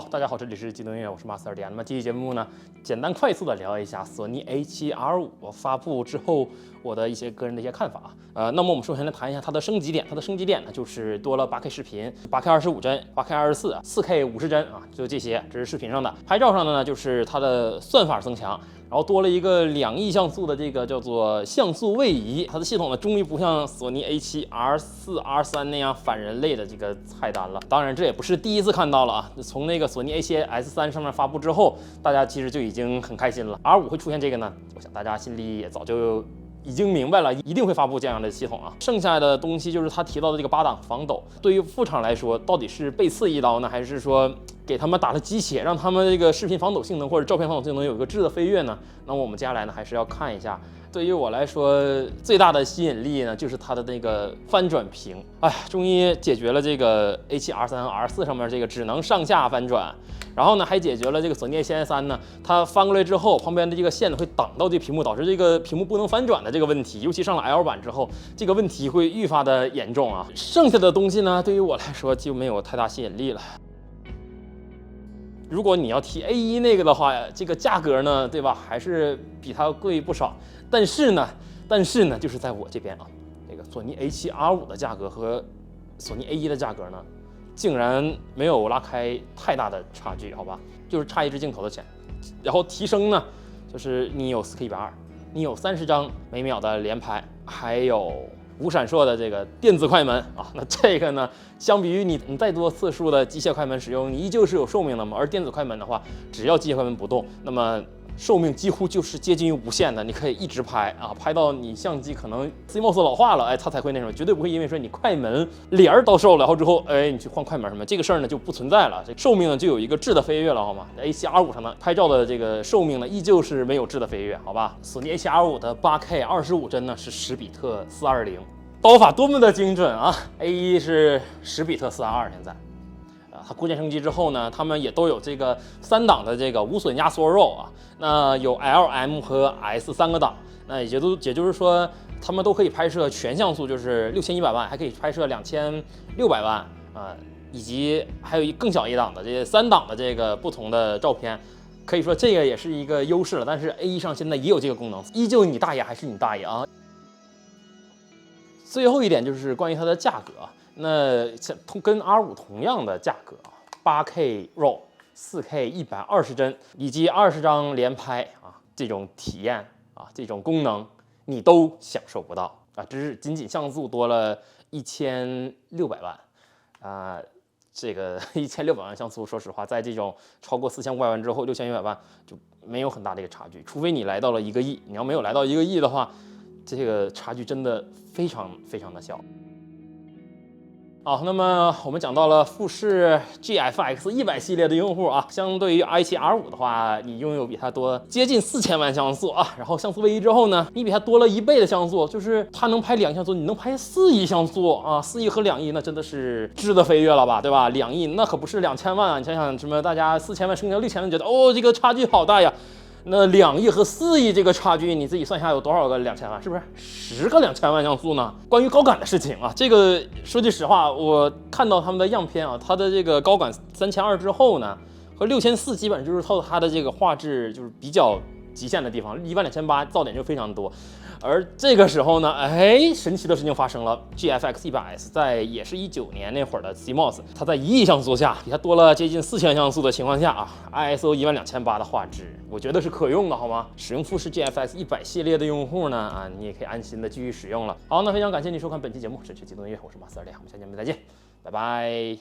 好，大家好，这里是机动音乐，我是马斯尔迪亚。那么这期节目呢，简单快速的聊一下索尼 A7R5 发布之后我的一些个人的一些看法。那么我们首先来谈一下它的升级点。它的升级点呢，就是多了 8K 视频、8K 25帧、8K 24、4K 50帧啊，就这些，这是视频上的。拍照上的呢，就是它的算法增强。然后多了一个2亿像素的这个叫做像素位移，它的系统呢终于不像索尼 A7R4、R3那样反人类的这个菜单了。当然这也不是第一次看到了啊，从那个索尼 A7S3 上面发布之后，大家其实就已经很开心了。R5 会出现这个呢，我想大家心里也早就已经明白了，一定会发布这样的系统啊。剩下的东西就是他提到的这个8档防抖，对于副厂来说，到底是被刺一刀呢，还是说给他们打了鸡血，让他们这个视频防抖性能或者照片防抖性能有一个质的飞跃呢？那么我们接下来呢，还是要看一下。对于我来说，最大的吸引力呢，就是它的那个翻转屏。哎，终于解决了这个 A7R3 和 R4 上面这个只能上下翻转。然后呢，还解决了这个索尼 A7S3 呢，它翻过来之后，旁边的这个线会挡到这屏幕，导致这个屏幕不能翻转的这个问题。尤其上了 L 版之后，这个问题会愈发的严重啊。剩下的东西呢，对于我来说就没有太大吸引力了。如果你要提 A1 那个的话，这个价格呢，对吧，还是比它贵不少。但是呢，就是在我这边啊，这个索尼 A7R5 的价格和索尼 A1 的价格呢，竟然没有拉开太大的差距，好吧？就是差一支镜头的钱。然后提升呢，就是你有 4K120，你有30张每秒的连拍，还有无闪烁的这个电子快门啊。那这个呢，相比于你再多次数的机械快门使用，你依旧是有寿命的嘛。而电子快门的话，只要机械快门不动，那么寿命几乎就是接近于无限的，你可以一直拍啊，拍到你相机可能 CMOS 老化了，哎，它才会那什么，绝对不会因为说你快门帘儿到手了，然后之后，哎，你去换快门什么，这个事儿呢就不存在了，这寿命呢就有一个质的飞跃了，好吗 ？A7R5 上呢拍照的这个寿命呢依旧是没有质的飞跃，好吧？索尼 A7R5 的 8K 25帧呢是10比特420，刀法多么的精准啊 ！A1 是10比特422，现在。它固件升级之后呢，他们也都有这个3档的这个无损压缩肉啊，那有 L、M 和 S 3个档，那也就是说，他们都可以拍摄全像素，就是6100万，还可以拍摄2600万以及还有更小一档的这3档的这个不同的照片，可以说这个也是一个优势了。但是 A1 上现在也有这个功能，依旧你大爷还是你大爷啊！最后一点就是关于它的价格。那跟 R5 同样的价格，8K RAW、4K 120帧以及20张连拍啊，这种体验啊，这种功能你都享受不到啊！只是仅像素多了1600万啊，这个1600万像素，说实话，在这种超过4500万之后，6100万就没有很大的一个差距，除非你来到了1个亿。你要没有来到1个亿的话，这个差距真的非常的小。好，那么我们讲到了富士 GFX 100系列的用户啊，相对于 i7R5 的话，你拥有比它多接近4000万像素啊，然后像素位移之后呢，你比它多了1倍的像素，就是它能拍2亿像素，你能拍4亿像素啊，4亿和2亿那真的是质的飞跃了吧，对吧？2亿那可不是2000万啊，你想想什么，大家4000万升到6000万，觉得哦这个差距好大呀。那2亿和4亿这个差距，你自己算一下有多少个2000万？是不是10个2000万像素呢？关于高感的事情啊，这个说句实话，我看到他们的样片啊，它的这个高感3200之后呢，和6400基本就是它的这个画质就是比较极限的地方，12800噪点就非常多。而这个时候呢，哎，神奇的事情发生了 ，GFX 100S 在也是19年那会儿的 CMOS， 它在1亿像素下，比它多了接近4000像素的情况下啊 ，ISO 12800的画质，我觉得是可用的，好吗？使用富士 GFX 100系列的用户呢，啊，你也可以安心的继续使用了。好，那非常感谢你收看本期节目，这是机动音乐，我是马斯尔列，我们下期节目再见，拜拜。